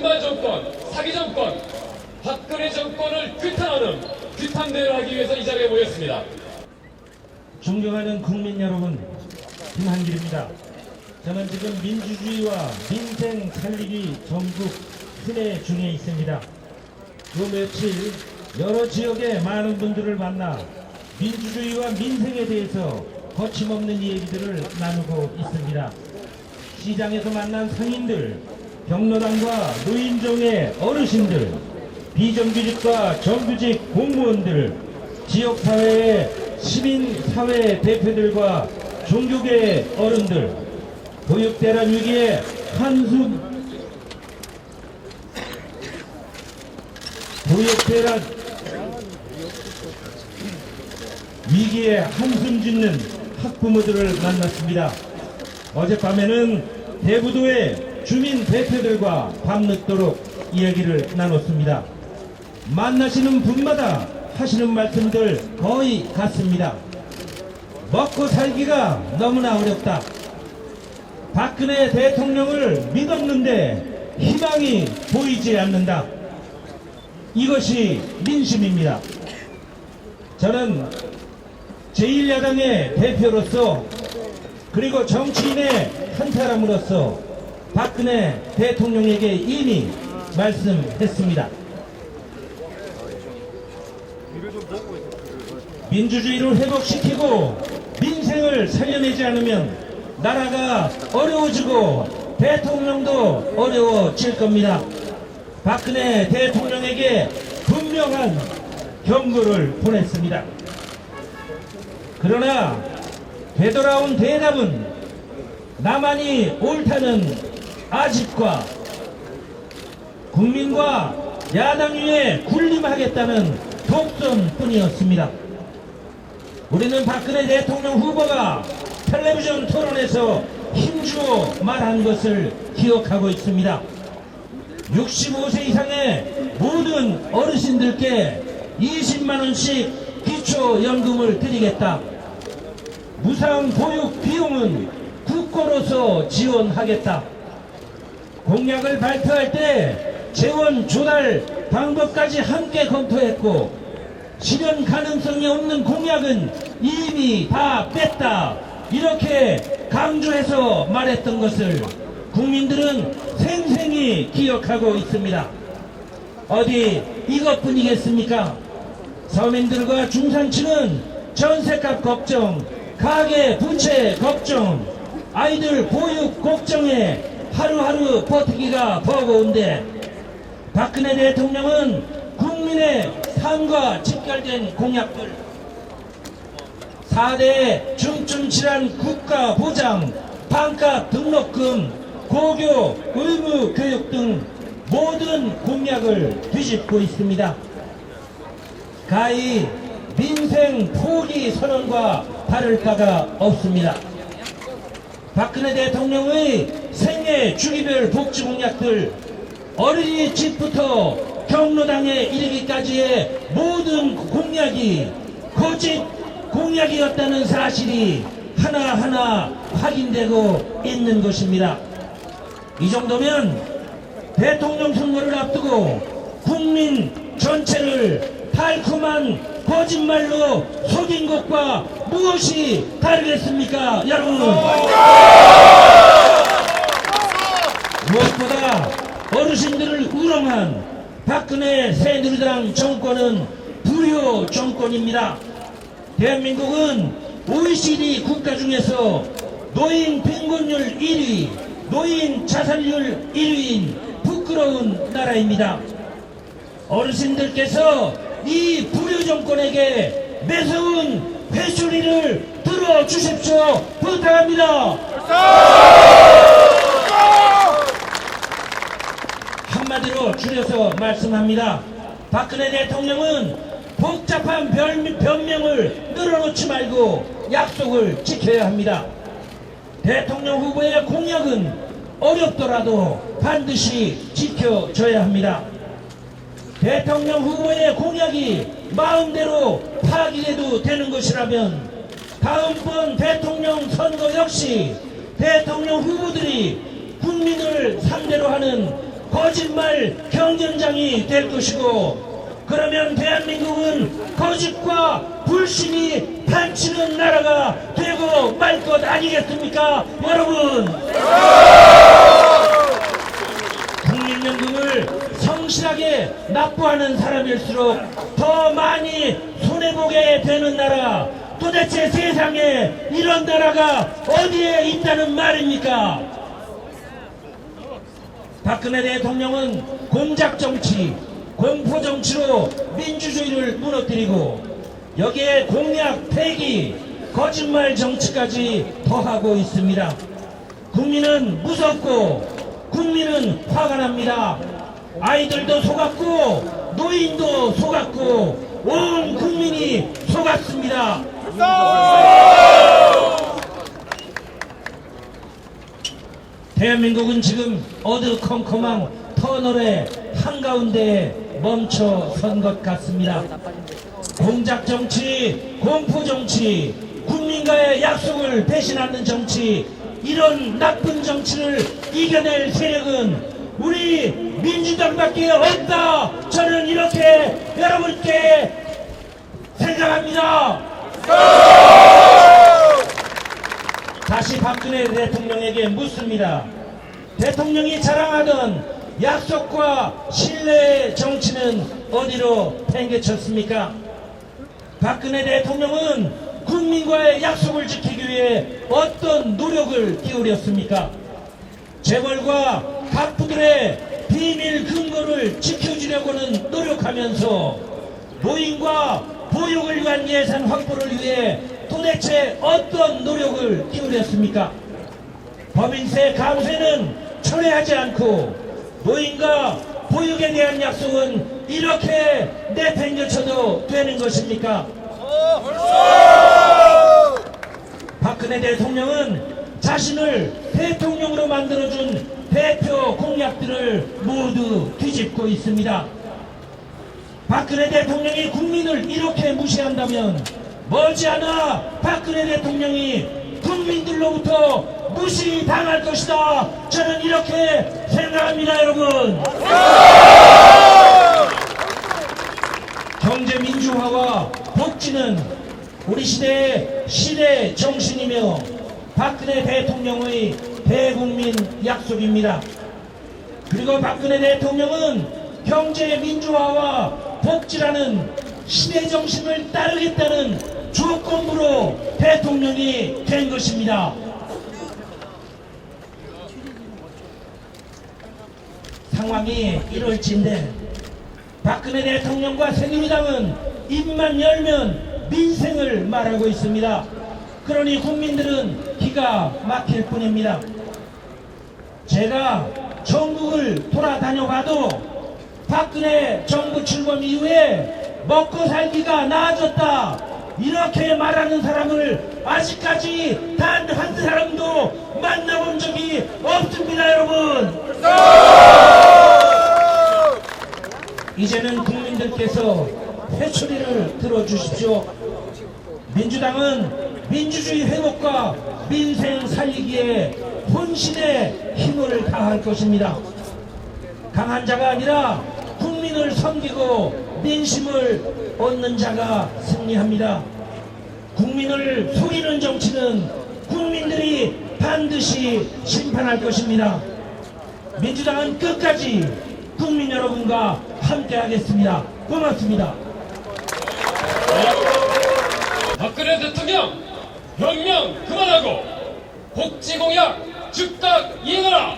이른바 정권, 사기 정권, 박근혜 정권을 규탄하는 규탄대회를 하기 위해서 이 자리에 모였습니다. 존경하는 국민 여러분, 김한길입니다. 저는 지금 민주주의와 민생 살리기 전국 순회 중에 있습니다. 요 며칠 여러 지역의 많은 분들을 만나 민주주의와 민생에 대해서 거침없는 얘기들을 나누고 있습니다. 시장에서 만난 상인들, 경로당과 노인정의 어르신들, 비정규직과 정규직 공무원들, 지역사회의 시민사회 대표들과 종교계 어른들, 보육대란 위기에 한숨 짓는 학부모들을 만났습니다. 어젯밤에는 대부도의 주민 대표들과 밤늦도록 이야기를 나눴습니다. 만나시는 분마다 하시는 말씀들 거의 같습니다. 먹고 살기가 너무나 어렵다. 박근혜 대통령을 믿었는데 희망이 보이지 않는다. 이것이 민심입니다. 저는 제1야당의 대표로서 그리고 정치인의 한 사람으로서 박근혜 대통령에게 이미 말씀했습니다. 민주주의를 회복시키고 민생을 살려내지 않으면 나라가 어려워지고 대통령도 어려워질 겁니다. 박근혜 대통령에게 분명한 경고를 보냈습니다. 그러나 되돌아온 대답은 나만이 옳다는 아집과 국민과 야당 위에 군림하겠다는 독선뿐이었습니다. 우리는 박근혜 대통령 후보가 텔레비전 토론에서 힘주어 말한 것을 기억하고 있습니다. 65세 이상의 모든 어르신들께 20만원씩 기초연금을 드리겠다. 무상 보육 비용은 국고로서 지원하겠다. 공약을 발표할 때 재원 조달 방법까지 함께 검토했고 실현 가능성이 없는 공약은 이미 다 뺐다. 이렇게 강조해서 말했던 것을 국민들은 생생히 기억하고 있습니다. 어디 이것뿐이겠습니까? 서민들과 중산층은 전세값 걱정, 가계 부채 걱정, 아이들 보육 걱정에 하루하루 버티기가 버거운데 박근혜 대통령은 국민의 삶과 직결된 공약들, 4대 중증질환 국가보장, 반값 등록금, 고교 의무교육 등 모든 공약을 뒤집고 있습니다. 가히 민생 포기 선언과 다를 바가 없습니다. 박근혜 대통령의 생애 주기별 복지 공약들, 어린이집부터 경로당에 이르기까지의 모든 공약이 거짓 공약이었다는 사실이 하나하나 확인되고 있는 것입니다. 이 정도면 대통령 선거를 앞두고 국민 전체를 달콤한 거짓말로 속인 것과 무엇이 다르겠습니까, 여러분? 무엇보다 어르신들을 우롱한 박근혜 새누리당 정권은 불효 정권입니다. 대한민국은 OECD 국가 중에서 노인 빈곤율 1위, 노인 자살률 1위인 부끄러운 나라입니다. 어르신들께서 이 불효 정권에게 매서운 회초리를 들어주십시오. 부탁합니다. 한마디로 줄여서 말씀합니다. 박근혜 대통령은 복잡한 변명을 늘어놓지 말고 약속을 지켜야 합니다. 대통령 후보의 공약은 어렵더라도 반드시 지켜져야 합니다. 대통령 후보의 공약이 마음대로 파기해도 되는 것이라면 다음번 대통령 선거 역시 대통령 후보들이 국민을 상대로 하는 거짓말 경전장이 될 것이고, 그러면 대한민국은 거짓과 불신이 판치는 나라가 되고 말 것 아니겠습니까, 여러분? 국민연금을 성실하게 납부하는 사람일수록 더 많이 손해보게 되는 나라, 도대체 세상에 이런 나라가 어디에 있다는 말입니까? 박근혜 대통령은 공작정치, 공포정치로 민주주의를 무너뜨리고 여기에 공약 폐기, 거짓말 정치까지 더하고 있습니다. 국민은 무섭고 국민은 화가 납니다. 아이들도 속았고 노인도 속았고 온 국민이 속았습니다. 대한민국은 지금 어두컴컴한 터널의 한가운데에 멈춰선 것 같습니다. 공작정치, 공포정치, 국민과의 약속을 배신하는 정치, 이런 나쁜 정치를 이겨낼 세력은 우리 민주당밖에 없다. 저는 이렇게 여러분께 생각합니다. 다시 박근혜 대통령에게 묻습니다. 대통령이 자랑하던 약속과 신뢰의 정치는 어디로 팽개쳤습니까? 박근혜 대통령은 국민과의 약속을 지키기 위해 어떤 노력을 기울였습니까? 재벌과 갑부들의 비밀 금고를 지켜주려고는 노력하면서 노인과 보육을 위한 예산 확보를 위해 도대체 어떤 노력을 기울였습니까? 법인세 감세는 철회하지 않고 노인과 보육에 대한 약속은 이렇게 내팽겨쳐도 되는 것입니까? 박근혜 대통령은 자신을 대통령으로 만들어준 대표 공약들을 모두 뒤집고 있습니다. 박근혜 대통령이 국민을 이렇게 무시한다면 머지않아 박근혜 대통령이 국민들로부터 무시당할 것이다. 저는 이렇게 생각합니다, 여러분. 경제 민주화와 복지는 우리 시대의 시대 정신이며 박근혜 대통령의 대국민 약속입니다. 그리고 박근혜 대통령은 경제 민주화와 복지라는 시대 정신을 따르겠다는 조건부로 대통령이 된 것입니다. 상황이 이럴진데 박근혜 대통령과 새누리당은 입만 열면 민생을 말하고 있습니다. 그러니 국민들은 기가 막힐 뿐입니다. 제가 전국을 돌아다녀봐도 박근혜 정부 출범 이후에 먹고 살기가 나아졌다 이렇게 말하는 사람을 아직까지 단 한 사람도 만나본 적이 없습니다, 여러분. 이제는 국민들께서 회초리를 들어주십시오. 민주당은 민주주의 회복과 민생 살리기에 혼신의 힘을 다할 것입니다. 강한 자가 아니라 국민을 섬기고 민심을 얻는 자가 승리합니다. 국민을 속이는 정치는 국민들이 반드시 심판할 것입니다. 민주당은 끝까지 국민 여러분과 함께 하겠습니다. 고맙습니다. 박근혜 대통령 변명 그만하고 복지 공약 즉각 이행하라.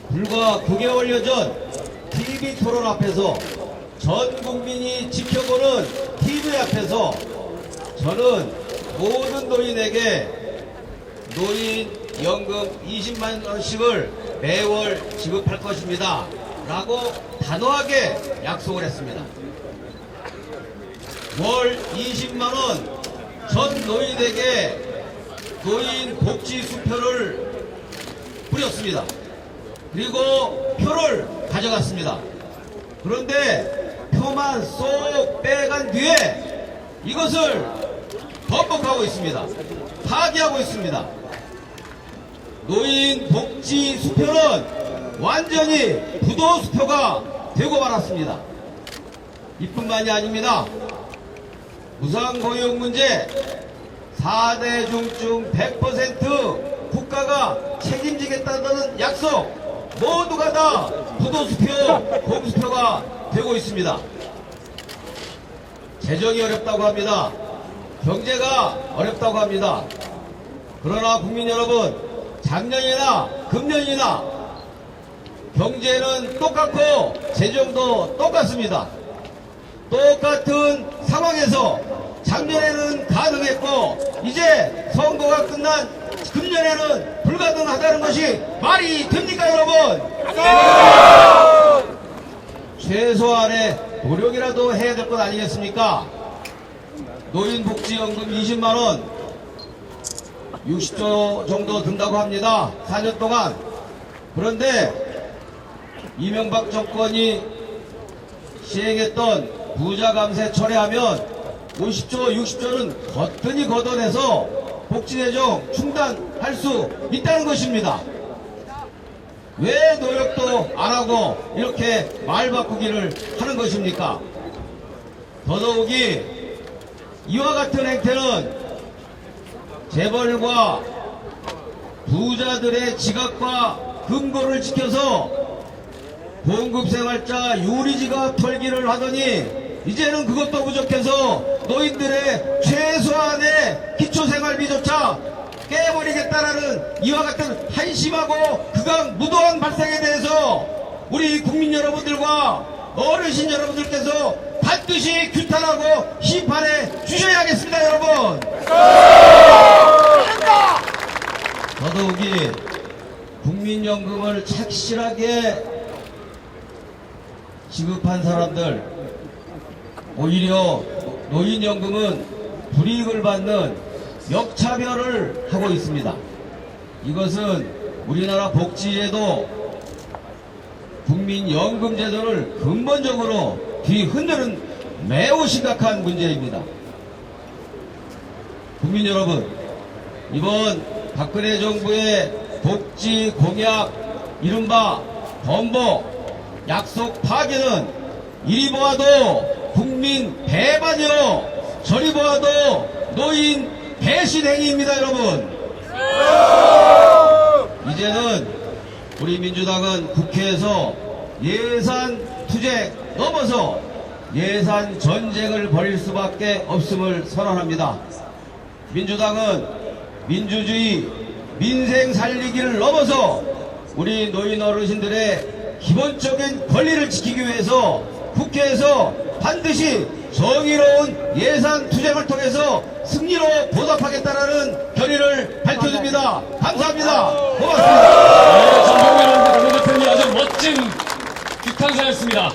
불과 9개월여 전 TV 토론 앞에서 전 국민이 지켜보는 TV 앞에서 저는 모든 노인에게 노인 연금 20만 원씩을 매월 지급할 것입니다 라고 단호하게 약속을 했습니다. 월 20만 원 전 노인에게 노인 복지 수표를 뿌렸습니다. 그리고 표를 가져갔습니다. 그런데 표만 쏙 빼간 뒤에 이것을 번복하고 있습니다. 파기하고 있습니다. 노인 노인 복지 수표는 완전히 부도 수표가 되고 말았습니다. 이뿐만이 아닙니다. 무상고용 문제 4대 중증 100% 국가가 책임지겠다는 약속 모두가 다 부도수표, 공수표가 되고 있습니다. 재정이 어렵다고 합니다. 경제가 어렵다고 합니다. 그러나 국민 여러분, 작년이나 금년이나 경제는 똑같고 재정도 똑같습니다. 똑같은 상황에서 작년에는 가능했고 이제 선거가 끝난 금년에는 불가능하다는 것이 말이 됩니까, 여러분? 최소한의 노력이라도 해야 될 것 아니겠습니까? 노인복지연금 20만원 60조 정도 든다고 합니다. 4년 동안. 그런데 이명박 정권이 시행했던 부자 감세 철회하면 50조, 60조는 거뜬히 걷어내서 복지재정 중단할 수 있다는 것입니다. 왜 노력도 안 하고 이렇게 말 바꾸기를 하는 것입니까? 더더욱이 이와 같은 행태는 재벌과 부자들의 지갑과 금고를 지켜서 봉급생활자 유리지갑 털기를 하더니 이제는 그것도 부족해서 노인들의 최소한의 기초생활비조차 깨버리겠다라는 이와 같은 한심하고 극악무도한 발상에 대해서 우리 국민 여러분들과 어르신 여러분들께서 반드시 규탄하고 심판해 주셔야겠습니다, 여러분. 더더욱이 국민연금을 착실하게 지급한 사람들, 오히려 노인연금은 불이익을 받는 역차별을 하고 있습니다. 이것은 우리나라 복지제도, 국민연금제도를 근본적으로 뒤흔드는 매우 심각한 문제입니다. 국민 여러분, 이번 박근혜 정부의 복지 공약, 이른바 번복, 약속 파기는 이리 보아도 국민 배반이요, 저리 보아도 노인 배신 행위입니다, 여러분. 이제는 우리 민주당은 국회에서 예산 투쟁 넘어서 예산 전쟁을 벌일 수밖에 없음을 선언합니다. 민주당은 민주주의, 민생 살리기를 넘어서 우리 노인 어르신들의 기본적인 권리를 지키기 위해서 국회에서 반드시 정의로운 예산 투쟁을 통해서 승리로 보답하겠다라는 결의를 밝혀줍니다. 감사합니다. 고맙습니다. 네, 정경련 대표님이 아주 멋진 규탄사였습니다.